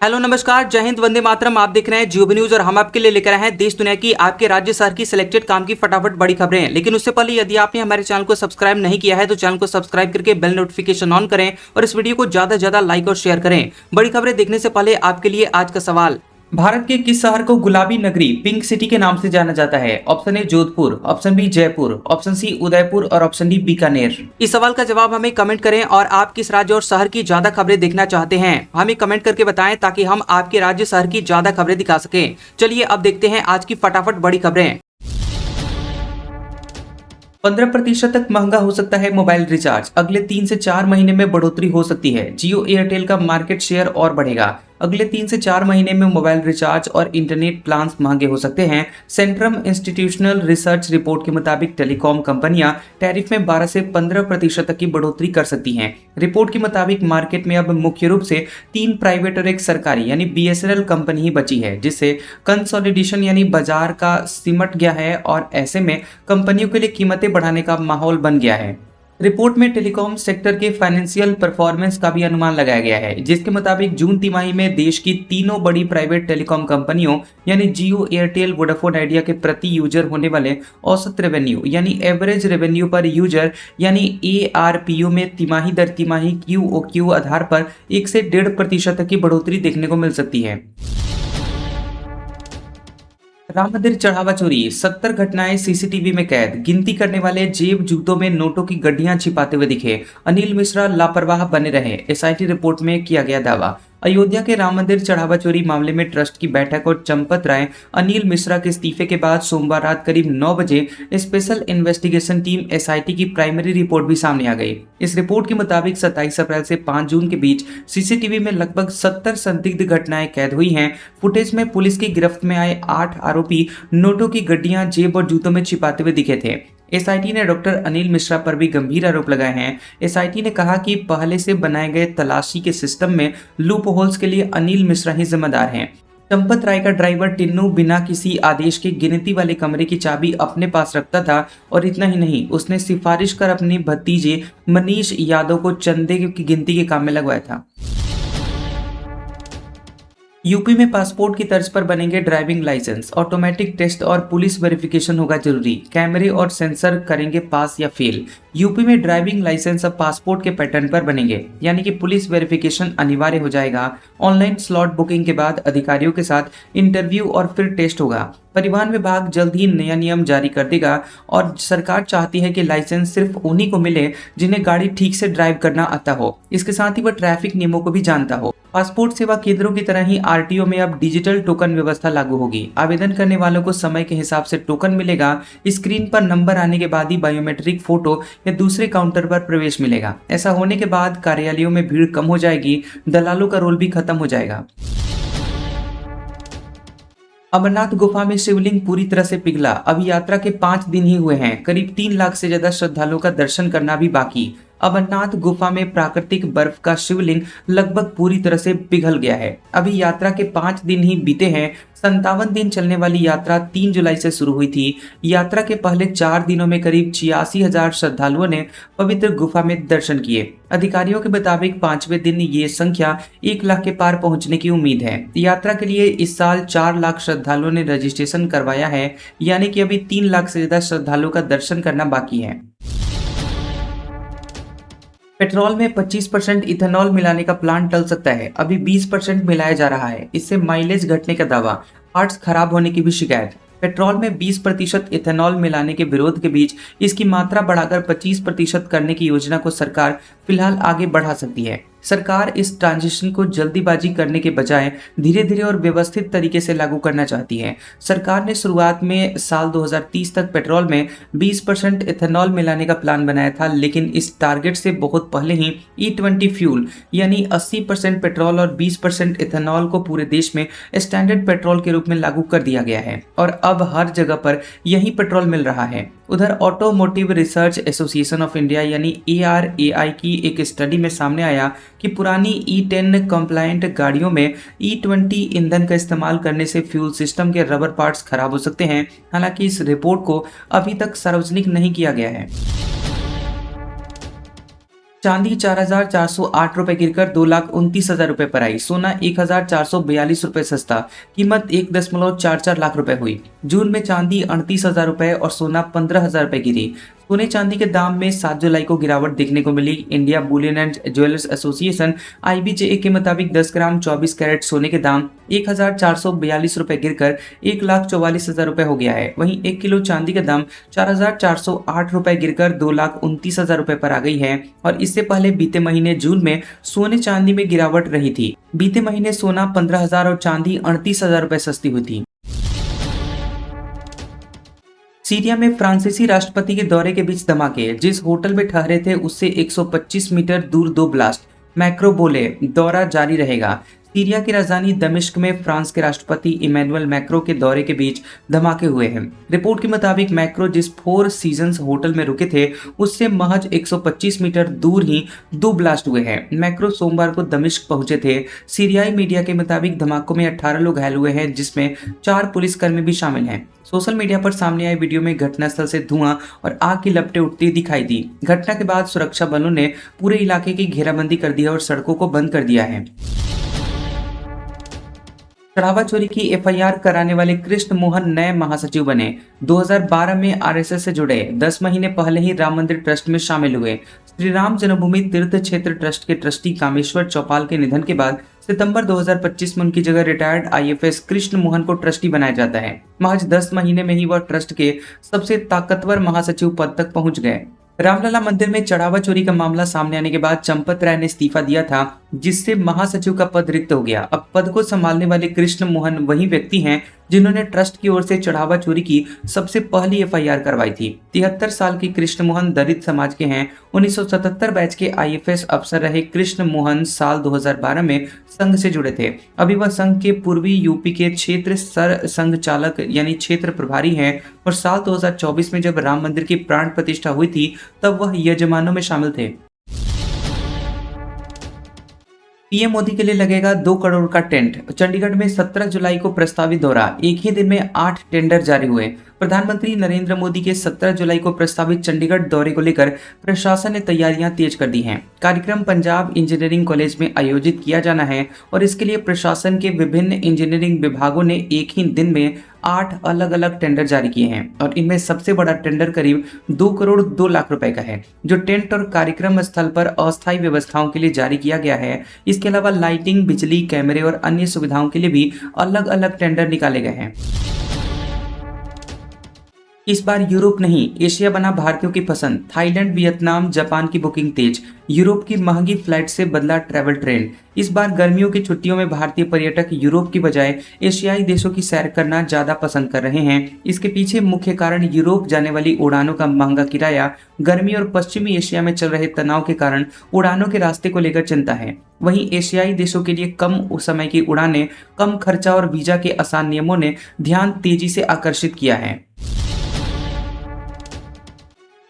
Hello नमस्कार, जय हिंद, वंदे मातरम। आप देख रहे हैं जियो न्यूज और हम आपके लिए लेकर आए हैं देश दुनिया की आपके राज्य शहर की सिलेक्टेड काम की फटाफट बड़ी खबरें। लेकिन उससे पहले यदि आपने हमारे चैनल को सब्सक्राइब नहीं किया है तो चैनल को सब्सक्राइब करके बेल नोटिफिकेशन ऑन करें और इस वीडियो को ज्यादा से ज्यादा लाइक और शेयर करें। बड़ी खबरें देखने से पहले आपके लिए आज का सवाल, भारत के किस शहर को गुलाबी नगरी पिंक सिटी के नाम से जाना जाता है? Option A Jodhpur, option B Jaipur, option C Udaipur और ऑप्शन डी बीकानेर। इस सवाल का जवाब हमें कमेंट करें और आप किस राज्य और शहर की ज्यादा खबरें देखना चाहते हैं हमें कमेंट करके बताएं ताकि हम आपके राज्य शहर की ज्यादा खबरें दिखा सकें। चलिए अब देखते हैं आज की फटाफट बड़ी खबरें। 15% तक महंगा हो सकता है मोबाइल रिचार्ज, अगले 3 से 4 महीने में बढ़ोतरी हो सकती है। जियो एयरटेल का मार्केट शेयर और बढ़ेगा। अगले 3 से 4 महीने में मोबाइल रिचार्ज और इंटरनेट प्लान्स महंगे हो सकते हैं। सेंट्रम इंस्टीट्यूशनल रिसर्च रिपोर्ट के मुताबिक टेलीकॉम कंपनियां टैरिफ में 12 से 15% तक की बढ़ोतरी कर सकती हैं। रिपोर्ट के मुताबिक मार्केट में अब मुख्य रूप से 3 प्राइवेट और 1 सरकारी यानी बीएसएनएल कंपनी ही बची है, जिससे कंसोलिडेशन यानी बाजार का सिमट गया है और ऐसे में कंपनियों के लिए कीमतें बढ़ाने का माहौल बन गया है। रिपोर्ट में टेलीकॉम सेक्टर के फाइनेंशियल परफॉर्मेंस का भी अनुमान लगाया गया है, जिसके मुताबिक जून तिमाही में देश की तीनों बड़ी प्राइवेट टेलीकॉम कंपनियों यानी जियो, एयरटेल, वोडाफोन आइडिया के प्रति यूजर होने वाले औसत रेवेन्यू यानी एवरेज रेवेन्यू पर यूजर यानी एआरपीयू में तिमाही दर तिमाही क्यूओक्यू आधार पर 1 से 1.5% तक की बढ़ोतरी देखने को मिल सकती है। राम मंदिर चढ़ावा चोरी, 70 घटनाएं सीसीटीवी में कैद। गिनती करने वाले जेब जूतों में नोटों की गड्डियां छिपाते हुए दिखे। अनिल मिश्रा लापरवाह बने रहे, एसआईटी रिपोर्ट में किया गया दावा। अयोध्या के राम मंदिर चढ़ावा चोरी मामले में ट्रस्ट की बैठक और चंपत राय अनिल मिश्रा के इस्तीफे के बाद सोमवार रात करीब 9 बजे स्पेशल इन्वेस्टिगेशन टीम एसआईटी की प्राइमरी रिपोर्ट भी सामने आ गई। इस रिपोर्ट के मुताबिक 27 अप्रैल से 5 जून के बीच सीसीटीवी में लगभग 70 संदिग्ध घटनाएं कैद हुई हैं। फुटेज में पुलिस की गिरफ्त में आए 8 आरोपी नोटों की गड्डियां जेब और जूतों में छिपाते हुए दिखे थे। एसआईटी ने डॉक्टर अनिल मिश्रा पर भी गंभीर आरोप लगाए हैं। एसआईटी ने कहा कि पहले से बनाए गए तलाशी के सिस्टम में लूप होल्स के लिए अनिल मिश्रा ही जिम्मेदार हैं। चंपत राय का ड्राइवर टिन्नू बिना किसी आदेश के गिनती वाले कमरे की चाबी अपने पास रखता था और इतना ही नहीं, उसने सिफारिश कर अपने भतीजे मनीष यादव को चंदे की गिनती के काम में लगवाया था। यूपी में पासपोर्ट की तर्ज पर बनेंगे ड्राइविंग लाइसेंस, ऑटोमेटिक टेस्ट और पुलिस वेरिफिकेशन होगा जरूरी। कैमरे और सेंसर करेंगे पास या फेल। यूपी में ड्राइविंग लाइसेंस अब पासपोर्ट के पैटर्न पर बनेंगे, यानी कि पुलिस वेरिफिकेशन अनिवार्य हो जाएगा। ऑनलाइन स्लॉट बुकिंग के बाद अधिकारियों के साथ इंटरव्यू और फिर टेस्ट होगा। परिवहन विभाग जल्द ही नया नियम जारी कर देगा और सरकार चाहती है कि लाइसेंस सिर्फ उन्हीं को मिले जिन्हें गाड़ी ठीक से ड्राइव करना आता हो। इसके साथ ही वह ट्रैफिक नियमों को भी जानता हो। पासपोर्ट सेवा केंद्रों की तरह ही आरटीओ में अब डिजिटल टोकन व्यवस्था लागू होगी। आवेदन करने वालों को समय के हिसाब से टोकन मिलेगा। स्क्रीन पर नंबर आने के बाद ही बायोमेट्रिक फोटो या दूसरे काउंटर पर प्रवेश मिलेगा। ऐसा होने के बाद कार्यालयों में भीड़ कम हो जाएगी, दलालों का रोल भी खत्म हो जाएगा। अमरनाथ गुफा में शिवलिंग पूरी तरह से पिघला। अभी यात्रा के 5 दिन ही हुए हैं। करीब 3 लाख से ज्यादा श्रद्धालुओं का दर्शन करना भी बाकी। अमरनाथ गुफा में प्राकृतिक बर्फ का शिवलिंग लगभग पूरी तरह से पिघल गया है। अभी यात्रा के 5 दिन ही बीते हैं। 57 दिन चलने वाली यात्रा 3 जुलाई से शुरू हुई थी। यात्रा के पहले 4 दिनों में करीब 86,000 श्रद्धालुओं ने पवित्र गुफा में दर्शन किए। अधिकारियों के मुताबिक 5वें दिन ये संख्या 1 लाख के पार पहुंचने की उम्मीद है। यात्रा के लिए इस साल 4 लाख श्रद्धालुओं ने रजिस्ट्रेशन करवाया है, यानी कि अभी 3 लाख से ज्यादा श्रद्धालुओं का दर्शन करना बाकी है। पेट्रोल में 25% इथेनॉल मिलाने का प्लान टल सकता है। अभी 20% मिलाया जा रहा है। इससे माइलेज घटने का दावा, पार्ट्स खराब होने की भी शिकायत। पेट्रोल में 20% इथेनॉल मिलाने के विरोध के बीच इसकी मात्रा बढ़ाकर 25% करने की योजना को सरकार फिलहाल आगे बढ़ा सकती है। सरकार इस ट्रांजिशन को जल्दीबाजी करने के बजाय धीरे धीरे और व्यवस्थित तरीके से लागू करना चाहती है। सरकार ने शुरुआत में साल 2030 तक पेट्रोल में 20% इथेनॉल मिलाने का प्लान बनाया था, लेकिन इस टारगेट से बहुत पहले ही E20 फ्यूल यानी 80% पेट्रोल और 20% इथेनॉल को पूरे देश में स्टैंडर्ड पेट्रोल के रूप में लागू कर दिया गया है और अब हर जगह पर यही पेट्रोल मिल रहा है। उधर automotive research association of India यानी ARAI की एक स्टडी में सामने आया कि पुरानी E10 कंप्लायंट गाड़ियों में E20 ईंधन का इस्तेमाल करने से फ्यूल सिस्टम के रबर पार्ट्स खराब हो सकते हैं। हालांकि इस रिपोर्ट को अभी तक सार्वजनिक नहीं किया गया है। चांदी 4,408 रुपए गिरकर 2,29,000 रुपए पर आई। सोना 1,442 रुपए सस्ता, कीमत 1.44 लाख रुपए हुई। जून में चांदी 38,000 रुपए और सोना 15,000 रुपए गिरी। सोने चांदी के दाम में 7 जुलाई को गिरावट देखने को मिली। India bullion and jewellers association IBJA के मुताबिक 10 ग्राम 24 कैरेट सोने के दाम 1,442 रुपए गिरकर 1,44,000 रुपए हो गया है। वहीं 1 किलो चांदी का दाम 4,408 रुपए गिरकर 2,29,000 रुपए पर आ गई है। और इससे पहले बीते महीने जून में सोने चांदी में गिरावट रही थी। बीते महीने सोना 15,000 और चांदी 38,000 रुपए सस्ती हुई थी। सीरिया में फ्रांसीसी राष्ट्रपति के दौरे के बीच धमाके। जिस होटल में ठहरे थे उससे 125 मीटर दूर 2 ब्लास्ट। मैक्रो बोले दौरा जारी रहेगा। सीरिया की राजधानी दमिश्क में फ्रांस के राष्ट्रपति इमैनुअल मैक्रो के दौरे के बीच धमाके हुए हैं। रिपोर्ट के मुताबिक मैक्रो जिस 4 सीजन्स होटल में रुके थे उससे महज 125 मीटर दूर ही 2 ब्लास्ट हुए हैं। मैक्रो सोमवार को दमिश्क पहुंचे थे। सीरियाई मीडिया के मुताबिक धमाकों में 18 लोग घायल हुए हैं, जिसमें 4 पुलिसकर्मी भी शामिल हैं। सोशल मीडिया पर सामने आए वीडियो में घटनास्थल से धुआं और आग की लपटें उठती दिखाई दी। घटना के बाद सुरक्षा बलों ने पूरे इलाके की घेराबंदी कर दी है और सड़कों को बंद कर दिया है। चढ़ावा चोरी की FIR कराने वाले कृष्ण मोहन नए महासचिव बने। 2012 में RSS से जुड़े, 10 महीने पहले ही राम मंदिर ट्रस्ट में शामिल हुए। श्री राम जन्मभूमि तीर्थ क्षेत्र ट्रस्ट के ट्रस्टी कामेश्वर चौपाल के निधन के बाद सितंबर 2025 में उनकी जगह रिटायर्ड IFS कृष्ण मोहन को ट्रस्टी बनाया जाता है। महज 10 महीने में ही वह ट्रस्ट के सबसे ताकतवर महासचिव पद तक पहुंच गए। रामलला मंदिर में चढ़ावा चोरी का मामला सामने आने के बाद चंपत राय ने इस्तीफा दिया था, जिससे महासचिव का पद रिक्त हो गया। अब पद को संभालने वाले कृष्ण मोहन वही व्यक्ति हैं जिन्होंने ट्रस्ट की ओर से चढ़ावा चोरी की सबसे पहली FIR करवाई थी। 73 साल की कृष्ण मोहन दलित समाज के हैं। 1977 बैच के IFS अफसर रहे कृष्ण मोहन साल 2012 में संघ से जुड़े थे। अभी वह संघ के पूर्वी यूपी के क्षेत्र सर संघ चालक यानी क्षेत्र प्रभारी हैं और साल 2024 में जब राम मंदिर की प्राण प्रतिष्ठा हुई थी तब वह यजमानों में शामिल थे। PM मोदी के लिए लगेगा 2 करोड़ का टेंट। चंडीगढ़ में 17 जुलाई को प्रस्तावित दौरा। एक ही दिन में 8 टेंडर जारी हुए। प्रधानमंत्री नरेंद्र मोदी के 17 जुलाई को प्रस्तावित चंडीगढ़ दौरे को लेकर प्रशासन ने तैयारियां तेज कर दी हैं। कार्यक्रम पंजाब इंजीनियरिंग कॉलेज में आयोजित किया जाना है और इसके लिए प्रशासन के विभिन्न इंजीनियरिंग विभागों ने एक ही दिन में 8 अलग अलग टेंडर जारी किए हैं और इनमें सबसे बड़ा टेंडर करीब 2 करोड़ 2 लाख रुपए का है, जो टेंट और कार्यक्रम स्थल पर अस्थायी व्यवस्थाओं के लिए जारी किया गया है। इसके अलावा लाइटिंग, बिजली, कैमरे और अन्य सुविधाओं के लिए भी अलग अलग टेंडर निकाले गए हैं। इस बार यूरोप नहीं, एशिया बना भारतीयों की पसंद। थाईलैंड, वियतनाम, जापान की बुकिंग तेज। यूरोप की महंगी फ्लाइट से बदला ट्रैवल ट्रेंड। इस बार गर्मियों की छुट्टियों में भारतीय पर्यटक यूरोप की बजाय एशियाई देशों की सैर करना ज्यादा पसंद कर रहे हैं। इसके पीछे मुख्य कारण यूरोप जाने वाली उड़ानों का महंगा किराया, गर्मी और पश्चिमी एशिया में चल रहे तनाव के कारण उड़ानों के रास्ते को लेकर चिंता है। वहीं एशियाई देशों के लिए कम समय की उड़ानें, कम खर्चा और वीजा के आसान नियमों ने ध्यान तेजी से आकर्षित किया है।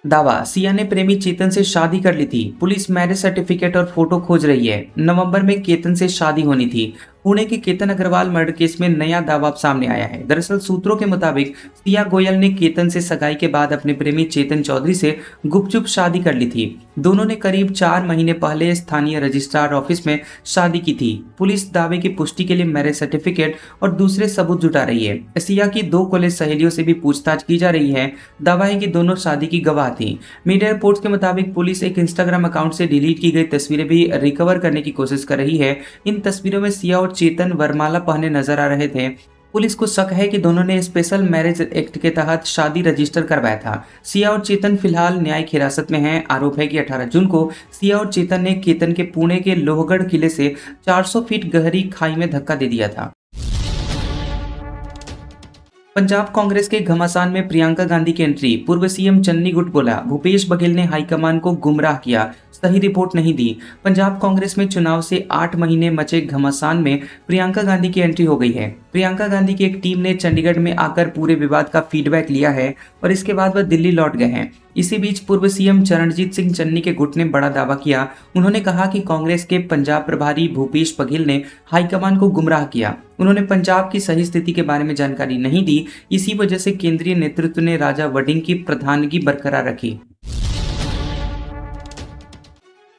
दावा, सिया ने प्रेमी चेतन से शादी कर ली थी। पुलिस मैरिज सर्टिफिकेट और फोटो खोज रही है। नवंबर में केतन से शादी होनी थी। पुणे के केतन अग्रवाल मर्डर केस में नया दावा सामने आया है। दरअसल सूत्रों के मुताबिक सिया गोयल ने केतन से सगाई के बाद अपने प्रेमी चेतन चौधरी से गुपचुप शादी कर ली थी। दोनों ने करीब 4 महीने पहले स्थानीय रजिस्ट्रार ऑफिस में शादी की थी। पुलिस दावे की पुष्टि के लिए मैरिज सर्टिफिकेट और दूसरे सबूत जुटा रही है। सिया की 2 कॉलेज सहेलियों से भी पूछताछ की जा रही है। दावा है कि दोनों शादी की गवाह थी। मीडिया रिपोर्ट्स के मुताबिक पुलिस एक इंस्टाग्राम अकाउंट से डिलीट की गई तस्वीरें भी रिकवर करने की कोशिश कर रही है। इन तस्वीरों में सिया और चेतन वरमाला पहने नजर आ रहे थे। पुलिस को शक है कि दोनों ने स्पेशल मैरिज एक्ट के तहत शादी रजिस्टर करवाया था। सिया और चेतन फिलहाल न्यायिक हिरासत में हैं। आरोप है कि 18 जून को सिया और चेतन ने केतन के पुणे के लोहगढ़ किले से 400 फीट गहरी खाई में धक्का दे दिया था। पंजाब कांग्रेस के घमासान में प्रियंका गांधी की एंट्री। पूर्व CM चन्नी गुट बोला, भूपेश बघेल ने हाईकमान को गुमराह किया, सही रिपोर्ट नहीं दी। पंजाब कांग्रेस में चुनाव से 8 महीने मचे घमासान में प्रियंका गांधी की एंट्री हो गई है। प्रियंका गांधी की एक टीम ने चंडीगढ़ में आकर पूरे विवाद का फीडबैक लिया है और इसके बाद वह दिल्ली लौट गए हैं। इसी बीच पूर्व CM चरणजीत सिंह चन्नी के गुट ने बड़ा दावा किया। उन्होंने कहा कि कांग्रेस के पंजाब प्रभारी भूपेश बघेल ने हाईकमान को गुमराह किया। उन्होंने पंजाब की सही स्थिति के बारे में जानकारी नहीं दी। इसी वजह से केंद्रीय नेतृत्व ने राजा वडिंग की प्रधानगी बरकरार रखी।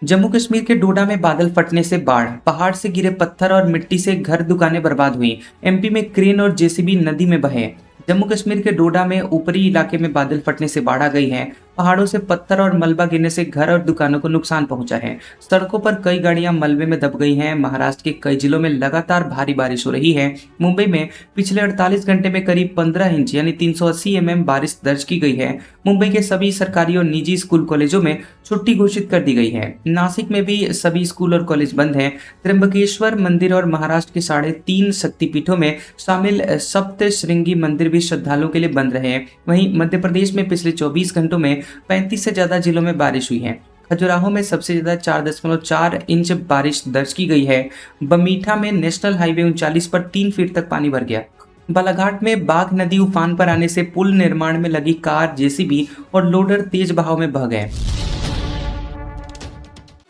जम्मू कश्मीर के डोडा में बादल फटने से बाढ़, पहाड़ से गिरे पत्थर और मिट्टी से घर दुकानें बर्बाद हुई। एमपी में क्रेन और जेसीबी नदी में बहे। जम्मू कश्मीर के डोडा में ऊपरी इलाके में बादल फटने से बाढ़ आ गई है। पहाड़ों से पत्थर और मलबा गिरने से घर और दुकानों को नुकसान पहुंचा है। सड़कों पर कई गाड़ियां मलबे में दब गई हैं। महाराष्ट्र के कई जिलों में लगातार भारी बारिश हो रही है। मुंबई में पिछले 48 घंटे में करीब 15 इंच यानी 380 बारिश दर्ज की गई है। मुंबई के सभी सरकारी और निजी स्कूल कॉलेजों में छुट्टी घोषित कर दी गई है। नासिक में भी सभी स्कूल और कॉलेज बंद हैं। त्र्यंबकेश्वर मंदिर और महाराष्ट्र के 3.5 शक्तिपीठों में शामिल सप्त श्रृंगी मंदिर भी श्रद्धालुओं के लिए बंद रहे। वहीं मध्य प्रदेश में पिछले 24 घंटों में 35 से ज्यादा जिलों में बारिश हुई है। खजुराहो में सबसे ज्यादा 4.4 इंच बारिश दर्ज की गई है। बमीठा में नेशनल हाईवे 39 पर 3 फीट तक पानी भर गया। बालाघाट में बाघ नदी उफान पर आने से पुल निर्माण में लगी कार, जेसीबी और लोडर तेज बहाव में बह गए।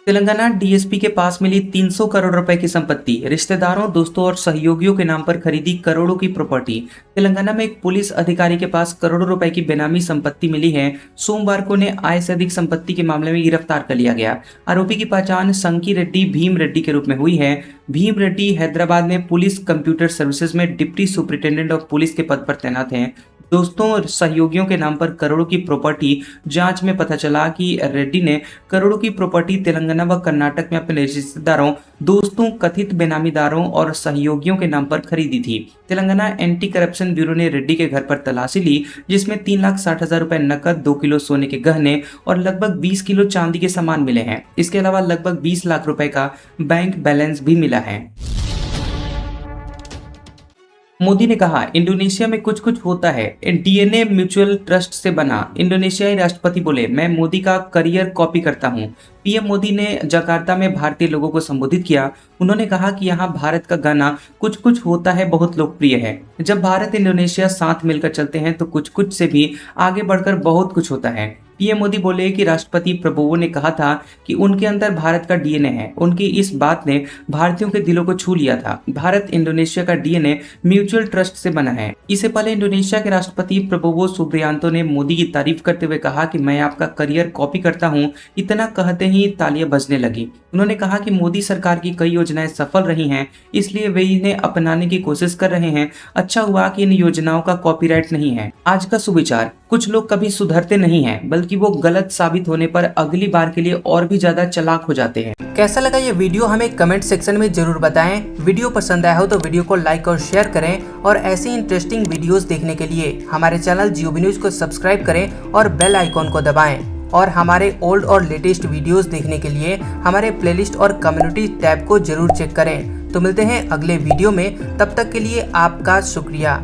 तेलंगाना डीएसपी के पास मिली 300 करोड़ रुपए की संपत्ति। रिश्तेदारों, दोस्तों और सहयोगियों के नाम पर खरीदी करोड़ों की प्रॉपर्टी। तेलंगाना में एक पुलिस अधिकारी के पास करोड़ों रुपए की बेनामी संपत्ति मिली है। सोमवार को उन्हें आय से अधिक संपत्ति के मामले में गिरफ्तार कर लिया गया। आरोपी की पहचान संकी रेड्डी भीम रेड्डी के रूप में हुई है। भीम रेड्डी हैदराबाद में पुलिस कंप्यूटर सर्विसेज में डिप्टी सुपरिटेंडेंट ऑफ पुलिस के पद पर तैनात हैं। दोस्तों और सहयोगियों के नाम पर करोड़ों की प्रॉपर्टी। जांच में पता चला कि रेड्डी ने करोड़ों की प्रॉपर्टी तेलंगाना व कर्नाटक में अपने रिश्तेदारों, दोस्तों, कथित बेनामीदारों और सहयोगियों के नाम पर खरीदी थी। तेलंगाना एंटी करप्शन ब्यूरो ने रेड्डी के घर पर तलाशी ली, जिसमें 3,60,000 रुपए नकद, 2 किलो सोने के गहने और लगभग 20 किलो चांदी के सामान मिले हैं। इसके अलावा लगभग 20 लाख रुपए का बैंक बैलेंस भी मिला है। मोदी ने कहा, इंडोनेशिया में कुछ कुछ होता है, डीएनए म्यूचुअल ट्रस्ट से बना। इंडोनेशियाई राष्ट्रपति बोले, मैं मोदी का करियर कॉपी करता हूं। पीएम मोदी ने जकार्ता में भारतीय लोगों को संबोधित किया। उन्होंने कहा कि यहाँ भारत का गाना कुछ कुछ होता है बहुत लोकप्रिय है। जब भारत इंडोनेशिया साथ मिलकर चलते हैं तो कुछ कुछ से भी आगे बढ़कर बहुत कुछ होता है। पीएम मोदी बोले कि राष्ट्रपति प्रबोवो ने कहा था कि उनके अंदर भारत का डीएनए है। उनकी इस बात ने भारतीयों के दिलों को छू लिया था। भारत इंडोनेशिया का डीएनए म्यूचुअल ट्रस्ट से बना है। इससे पहले इंडोनेशिया के राष्ट्रपति प्रबोवो सुबियांतो ने मोदी की तारीफ करते हुए कहा कि मैं आपका करियर कॉपी करता हूं। इतना कहते ही तालियां बजने लगी। उन्होंने कहा कि मोदी सरकार की कई योजनाएं सफल रही हैं, इसलिए वे इन्हें अपनाने की कोशिश कर रहे हैं। अच्छा हुआ कि इन योजनाओं का कॉपीराइट नहीं है। आज का सुविचार, कुछ लोग कभी सुधरते नहीं हैं, बल्कि वो गलत साबित होने पर अगली बार के लिए और भी ज्यादा चालाक हो जाते हैं। कैसा लगा ये वीडियो हमें कमेंट सेक्शन में जरूर बताएं। वीडियो पसंद आया हो तो वीडियो को लाइक और शेयर करें और ऐसी इंटरेस्टिंग वीडियोस देखने के लिए हमारे चैनल जियोबी न्यूज को सब्सक्राइब करें और बेल आइकॉन को दबाएं। और हमारे ओल्ड और लेटेस्ट वीडियोस देखने के लिए हमारे प्लेलिस्ट और कम्युनिटी टैब को जरूर चेक करें। तो मिलते हैं अगले वीडियो में, तब तक के लिए आपका शुक्रिया।